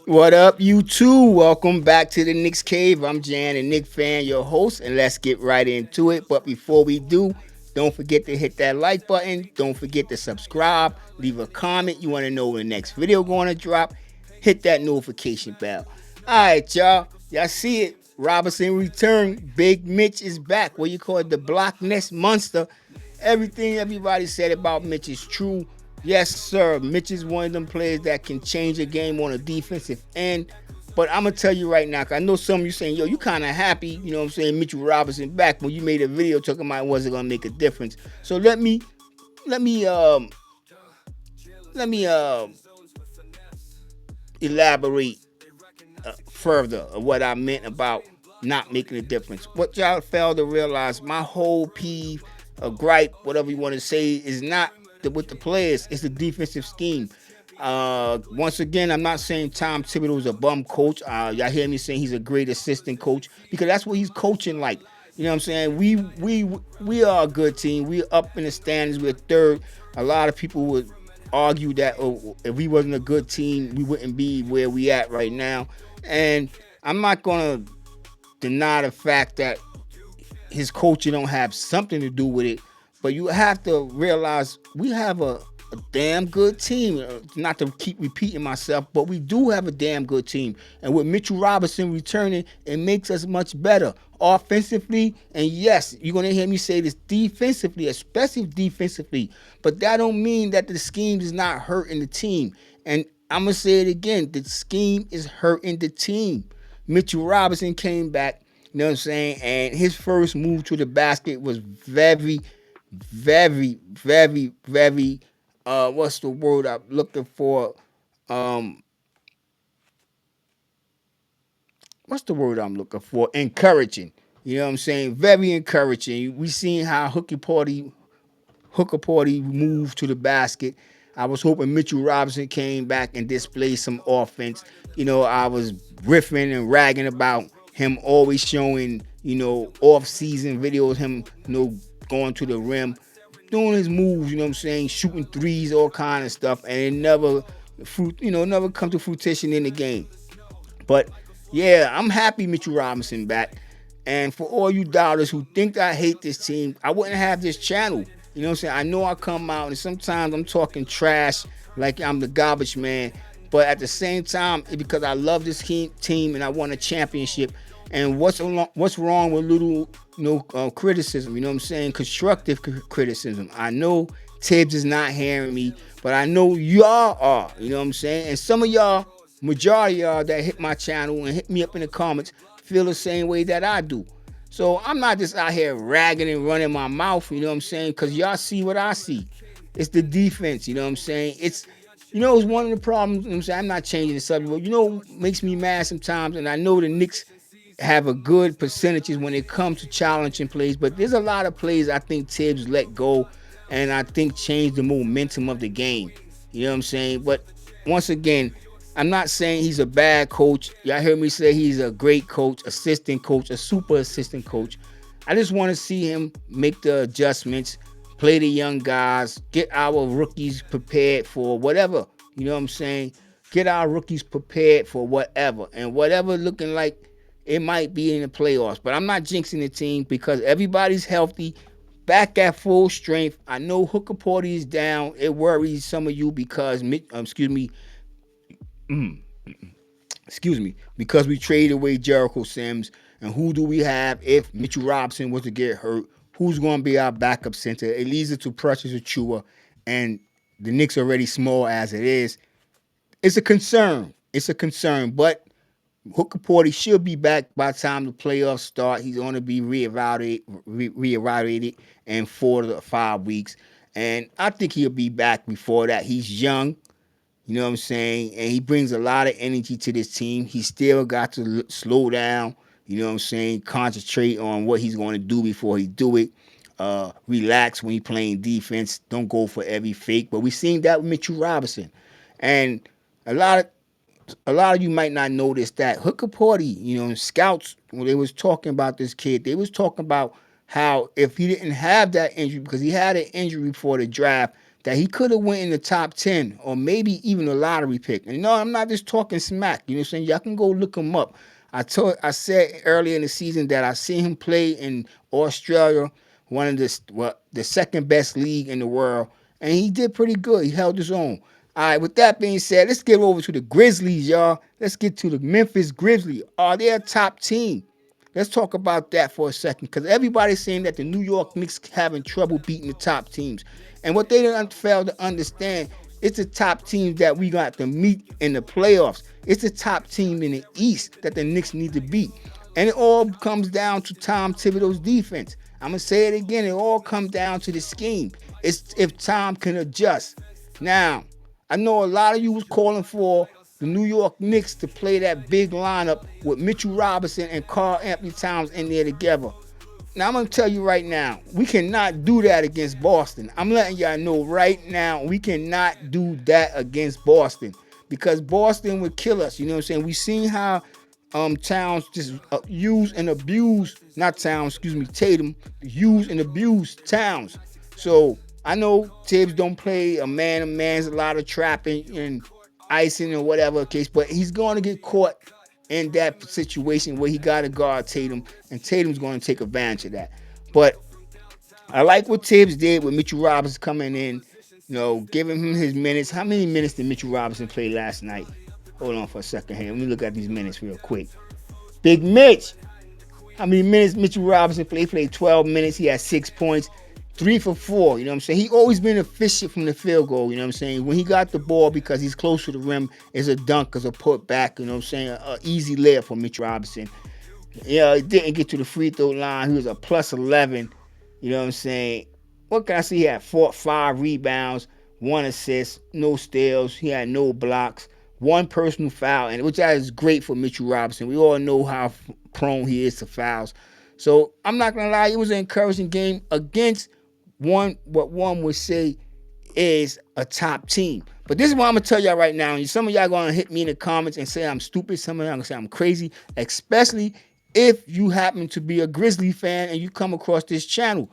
What up, you two? Welcome back to the Knicks Cave. I'm Jan, a Knicks fan, your host, and let's get right into it. But before we do, don't forget to hit that like button. Don't forget to subscribe. Leave a comment. You want to know when the next video going to drop. Hit that notification bell. All right, y'all. Y'all see it. Robinson returned. Big Mitch is back. What you call it? The Block Nest Monster. Everything everybody said about Mitch is true. Yes, sir. Mitch is one of them players that can change a game on a defensive end. But I'm gonna tell you right now, 'cause I know some of you saying, "Yo, you kind of happy," you know what I'm saying? Mitchell Robinson back when you made a video talking about it wasn't gonna make a difference. So let me let me elaborate further of what I meant about not making a difference. What y'all failed to realize, my whole peeve, a gripe, whatever you want to say, is not with the players, it's the defensive scheme. Once again, I'm not saying Tom Thibodeau is a bum coach. Y'all hear me saying he's a great assistant coach because that's what he's coaching like. You know what I'm saying? We are a good team. We're up in the standings. We're third. A lot of people would argue that if we wasn't a good team, we wouldn't be where we at right now. And I'm not gonna deny the fact that his coaching don't have something to do with it, but you have to realize we have a damn good team. Not to keep repeating myself, but we do have a damn good team. And with Mitchell Robinson returning, it makes us much better offensively. And yes, you're gonna hear me say this defensively, especially defensively. But that don't mean that the scheme is not hurting the team. And I'm gonna say it again: the scheme is hurting the team. Mitchell Robinson came back, you know what I'm saying? And his first move to the basket was very, what's the word I'm looking for? Um, what's the word I'm looking for? Encouraging. You know what I'm saying? Very encouraging. We seen how Hooker Party moved to the basket. I was hoping Mitchell Robinson came back and displayed some offense. You know, I was riffing and ragging about him always showing, off-season videos, him, going to the rim, doing his moves, you know what I'm saying, shooting threes, all kind of stuff, and it never come to fruition in the game. But yeah, I'm happy Mitchell Robinson back. And for all you doubters who think I hate this team, I wouldn't have this channel. You know what I'm saying? I know I come out and sometimes I'm talking trash like I'm the garbage man. But at the same time, it's because I love this team and I want a championship. And what's wrong with little criticism? You know what I'm saying? Constructive criticism. I know Tibbs is not hearing me, but I know y'all are. You know what I'm saying? And some of y'all, majority of y'all that hit my channel and hit me up in the comments, feel the same way that I do. So I'm not just out here ragging and running my mouth, you know what I'm saying? Because y'all see what I see. It's the defense, you know what I'm saying? It's one of the problems, you know what I'm saying? I'm not changing the subject, but what makes me mad sometimes, and I know the Knicks have a good percentages when it comes to challenging plays, but there's a lot of plays I think Tibbs let go and I think changed the momentum of the game. You know what I'm saying? But once again, I'm not saying he's a bad coach. Y'all heard me say he's a great coach, assistant coach, a super assistant coach. I just want to see him make the adjustments, play the young guys, get our rookies prepared for whatever. You know what I'm saying? Get our rookies prepared for whatever. And whatever looking like it might be in the playoffs. But I'm not jinxing the team because everybody's healthy, back at full strength. I know Hooker Party is down. It worries some of you because, because we traded away Jericho Sims. And who do we have if Mitchell Robinson was to get hurt? Who's going to be our backup center? It leads it to Precious Achua, and the Knicks are already small as it is. It's a concern. It's a concern, but Hooker Porty should be back by the time the playoffs start. He's going to be reevaluated in 4 to 5 weeks, and I think he'll be back before that. He's young. You know what I'm saying? And he brings a lot of energy to this team. He still got to slow down, you know what I'm saying? Concentrate on what he's going to do before he do it. Relax when he playing defense. Don't go for every fake. But we seen that with Mitchell Robinson. And a lot of a lot of you might not notice that Hooker Party, scouts, when they was talking about this kid, they was talking about how if he didn't have that injury, because he had an injury before the draft, that he could have went in the top 10 or maybe even a lottery pick. And no, I'm not just talking smack. You know what I'm saying? Y'all can go look him up. I said earlier in the season that I seen him play in Australia, one of the second best league in the world, and he did pretty good. He held his own. All right, with that being said, let's get over to the Grizzlies, y'all. Let's get to the Memphis Grizzlies. Are they a top team? Let's talk about that for a second, because everybody's saying that the New York Knicks having trouble beating the top teams. And what they don't fail to understand, it's the top teams that we got to meet in the playoffs. It's the top team in the East that the Knicks need to beat. And it all comes down to Tom Thibodeau's defense. I'm going to say it again. It all comes down to the scheme. It's if Tom can adjust. Now, I know a lot of you was calling for the New York Knicks to play that big lineup with Mitchell Robinson and Karl Anthony Towns in there together. Now, I'm going to tell you right now, we cannot do that against Boston. I'm letting y'all know right now, we cannot do that against Boston because Boston would kill us. You know what I'm saying? We seen how Towns just use and abuse, not Towns, excuse me, Tatum, use and abuse Towns. So I know Tibbs don't play a man's a lot of trapping and icing or whatever case, but he's going to get caught in that situation where he got to guard Tatum, and Tatum's going to take advantage of that. But I like what Tibbs did with Mitchell Robinson coming in, giving him his minutes. How many minutes did Mitchell Robinson play last night? Hold on for a second here. Let me look at these minutes real quick. Big Mitch. How many minutes Mitchell Robinson played? He played 12 minutes. He had 6 points. 3 for 4, you know what I'm saying? He always been efficient from the field goal, you know what I'm saying? When he got the ball, because he's close to the rim, is a dunk, is a put back, you know what I'm saying? An easy layup for Mitch Robinson. He didn't get to the free throw line. He was a plus 11, you know what I'm saying? What can I say? He had 5 rebounds, 1 assist, no steals. He had no blocks, 1 personal foul, and which is great for Mitchell Robinson. We all know how prone he is to fouls. So I'm not going to lie, it was an encouraging game against what one would say is a top team. But this is what I'm going to tell y'all right now. And some of y'all going to hit me in the comments and say I'm stupid. Some of y'all going to say I'm crazy, especially if you happen to be a Grizzly fan and you come across this channel.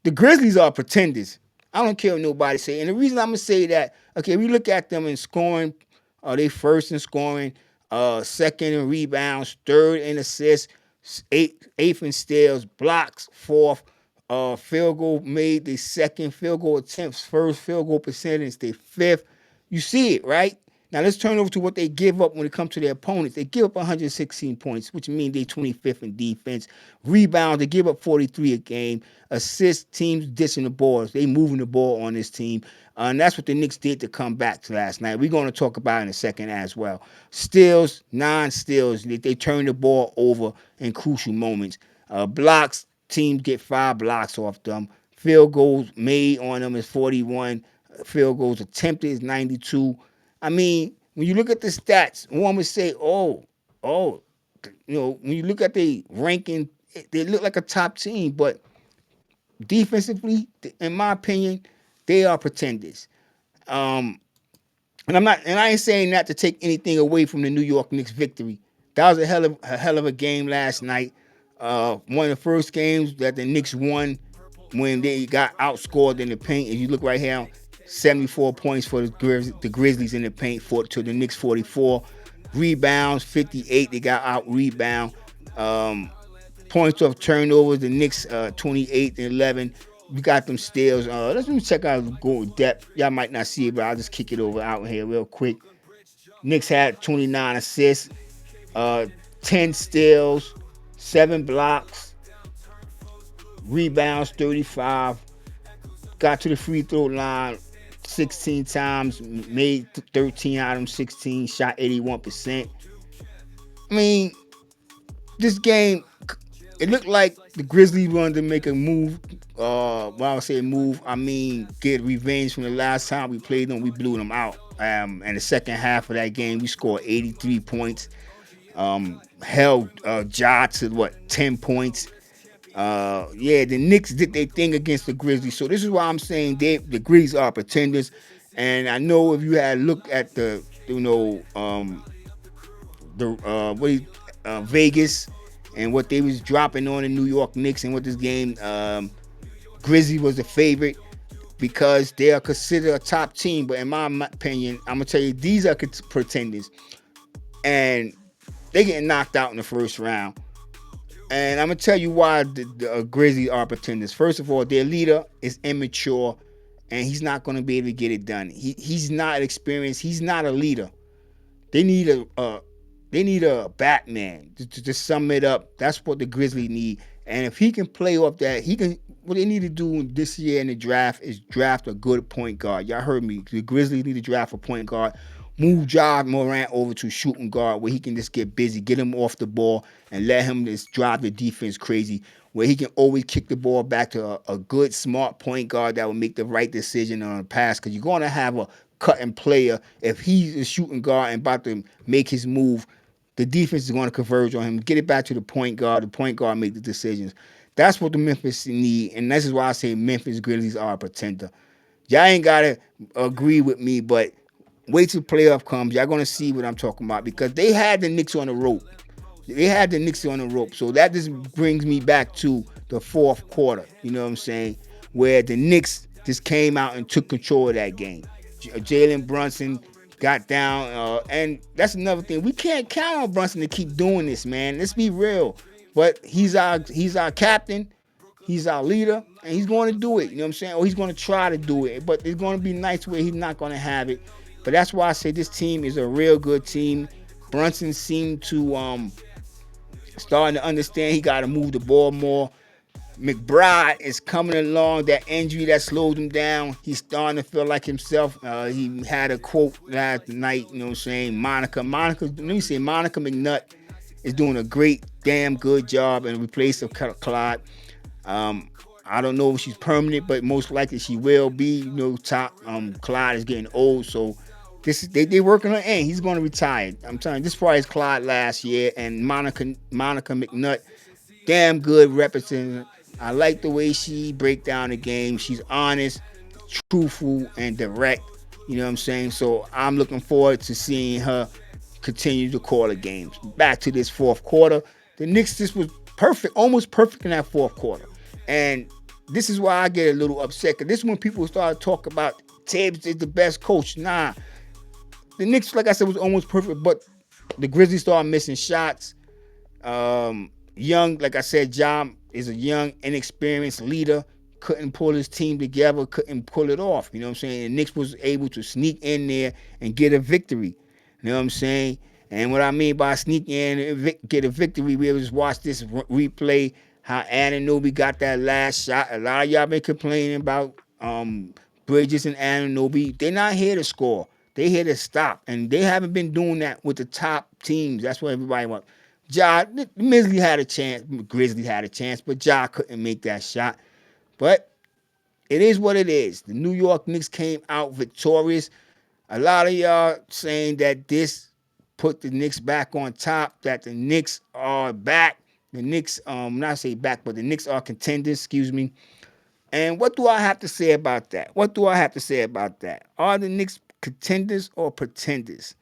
The Grizzlies are pretenders. I don't care what nobody say. And the reason I'm going to say that, okay, we look at them in scoring. They first in scoring, second in rebounds, third in assists, eighth in steals, blocks, fourth. Field goal made, the second field goal attempts, first field goal percentage, they fifth. You see it, right? Now let's turn over to what they give up when it comes to their opponents. They give up 116 points, which means they 25th in defense. Rebounds, they give up 43 a game. Assists, teams dishing the balls. They moving the ball on this team. And that's what the Knicks did to come back to last night. We're going to talk about it in a second as well. Steals, 9 steals. They turn the ball over in crucial moments. Blocks, teams get 5 blocks off them. Field goals made on them is 41. Field goals attempted is 92. I mean, when you look at the stats, one would say, when you look at the ranking, they look like a top team. But defensively, in my opinion, they are pretenders. And I ain't saying that to take anything away from the New York Knicks victory. That was a hell of a game last night. One of the first games that the Knicks won when they got outscored in the paint. If you look right here, 74 points for the Grizzlies in the paint to the Knicks 44. Rebounds, 58. They got out rebound. Points off turnovers, the Knicks 28 and 11. We got them steals. Let me check out go depth. Y'all might not see it, but I'll just kick it over out here real quick. Knicks had 29 assists, 10 steals, 7 blocks, rebounds 35, got to the free throw line 16 times, made 13 out of them 16, shot 81%. I mean, this game, it looked like the Grizzlies wanted to make a move. When I say move, I mean get revenge from the last time we played them. We blew them out. And the second half of that game, we scored 83 points. Held Ja to 10 points. The Knicks did their thing against the Grizzlies. So this is why I'm saying the Grizzlies are pretenders. And I know if you had looked at Vegas and what they was dropping on the New York Knicks and what this game, Grizzlies was the favorite. because they are considered a top team. But in my opinion, I'm gonna tell you these are pretenders, and they getting knocked out in the first round. And I'm gonna tell you why the Grizzlies are pretenders. First of all, their leader is immature, and he's not gonna be able to get it done. He's not experienced. He's not a leader. They need a Batman to sum it up. That's what the Grizzlies need. And if he can play off that, he can. What they need to do this year in the draft is draft a good point guard. Y'all heard me. The Grizzlies need to draft a point guard. Move Ja Morant over to shooting guard where he can just get busy, get him off the ball, and let him just drive the defense crazy. Where he can always kick the ball back to a good, smart point guard that will make the right decision on a pass. Because you're going to have a cutting player. If he's a shooting guard and about to make his move, the defense is going to converge on him. Get it back to the point guard. The point guard make the decisions. That's what the Memphis need, and this is why I say Memphis Grizzlies are a pretender. Y'all ain't gotta agree with me, but wait till playoff comes. Y'all gonna see what I'm talking about because they had the Knicks on the rope. They had the Knicks on the rope. So that just brings me back to the fourth quarter. You know what I'm saying? Where the Knicks just came out and took control of that game. Jalen Brunson got down, and that's another thing. We can't count on Brunson to keep doing this, man. Let's be real. But he's our captain. He's our leader, and he's going to do it. You know what I'm saying? Or he's going to try to do it. But it's going to be nights where he's not going to have it. But that's why I say this team is a real good team. Brunson seemed to starting to understand he got to move the ball more. McBride is coming along. That injury that slowed him down, he's starting to feel like himself. He had a quote last night, you know what I'm saying? Monica McNutt is doing a great, damn good job in replace of Clyde. I don't know if she's permanent, but most likely she will be. You know, Clyde is getting old, so they working on end. He's going to retire. I'm telling you, this probably is Clyde last year, and Monica McNutt, damn good representing. I like the way she break down the game. She's honest, truthful, and direct. You know what I'm saying? So I'm looking forward to seeing her continue to call the games. Back to this fourth quarter. The Knicks just was perfect, almost perfect in that fourth quarter. And this is why I get a little upset. Because this is when people start talking about Tibbs is the best coach. Nah. The Knicks, like I said, was almost perfect, but the Grizzlies started missing shots. Young, like I said, John is a young, inexperienced leader. Couldn't pull his team together, couldn't pull it off. You know what I'm saying? The Knicks was able to sneak in there and get a victory. You know what I'm saying? And what I mean by sneak in and get a victory, we just watch this replay, how Anunoby got that last shot. A lot of y'all been complaining about Bridges and Anunoby. They're not here to score. They're here to stop. And they haven't been doing that with the top teams. That's what everybody wants. Grizzlies had a chance, but Ja couldn't make that shot. But it is what it is. The New York Knicks came out victorious. A lot of y'all saying that this put the Knicks back on top, that the Knicks are back. The Knicks, not say back, but the Knicks are contenders, excuse me. And what do I have to say about that? Are the Knicks contenders or pretenders?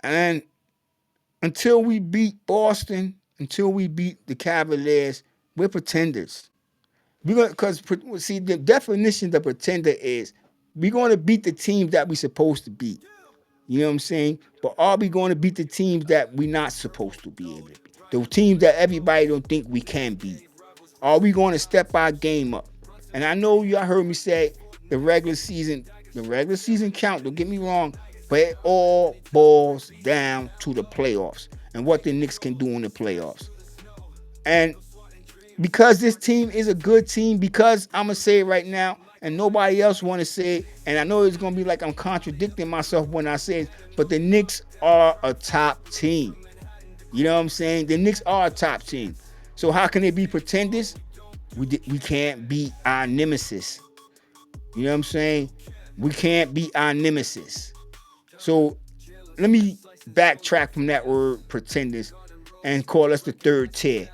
And until we beat Boston, until we beat the Cavaliers, we're pretenders. Because see, the definition of pretender is we're going to beat the teams that we're supposed to beat. You know what I'm saying? But are we going to beat the teams that we're not supposed to be able to beat? The teams that everybody don't think we can beat. Are we going to step our game up? And I know y'all heard me say the regular season count, don't get me wrong, but it all boils down to the playoffs and what the Knicks can do in the playoffs. And because this team is a good team, because I'm going to say it right now, and nobody else want to say it, and I know it's going to be like I'm contradicting myself when I say it, but the Knicks are a top team. You know what I'm saying? The Knicks are a top team. So how can they be pretenders? We can't beat our nemesis. You know what I'm saying? We can't beat our nemesis. So let me backtrack from that word pretenders and call us the third tier.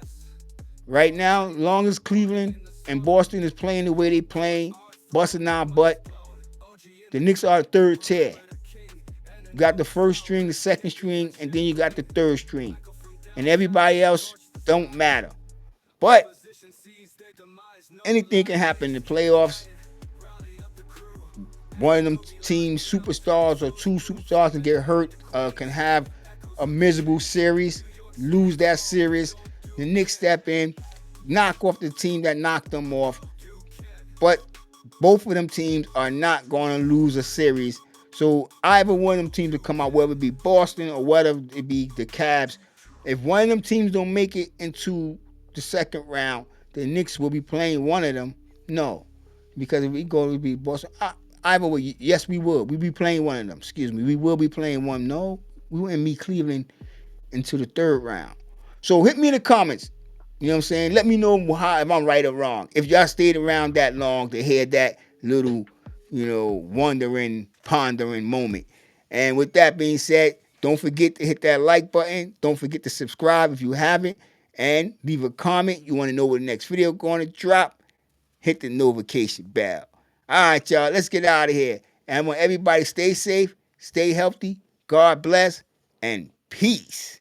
Right now, long as Cleveland and Boston is playing the way they playing, busting our butt, the Knicks are the third tier. You got the first string, the second string, and then you got the third string. And everybody else don't matter. But anything can happen in the playoffs. One of them teams, superstars or two superstars, can get hurt, can have a miserable series, lose that series. The Knicks step in, knock off the team that knocked them off. But both of them teams are not going to lose a series. So either one of them teams will come out, whether it be Boston or whether it be the Cavs. If one of them teams don't make it into the second round, the Knicks will be playing one of them. No, because if we go to be Boston, either way, yes, we will. We'll be playing one of them. Excuse me, we will be playing one. No, we wouldn't meet Cleveland into the third round. So hit me in the comments. You know what I'm saying? Let me know how, if I'm right or wrong. If y'all stayed around that long to hear that little, wondering, pondering moment. And with that being said, don't forget to hit that like button. Don't forget to subscribe if you haven't. And leave a comment. You want to know what the next video going to drop? Hit the notification bell. All right, y'all. Let's get out of here. And I want everybody stay safe, stay healthy. God bless, and peace.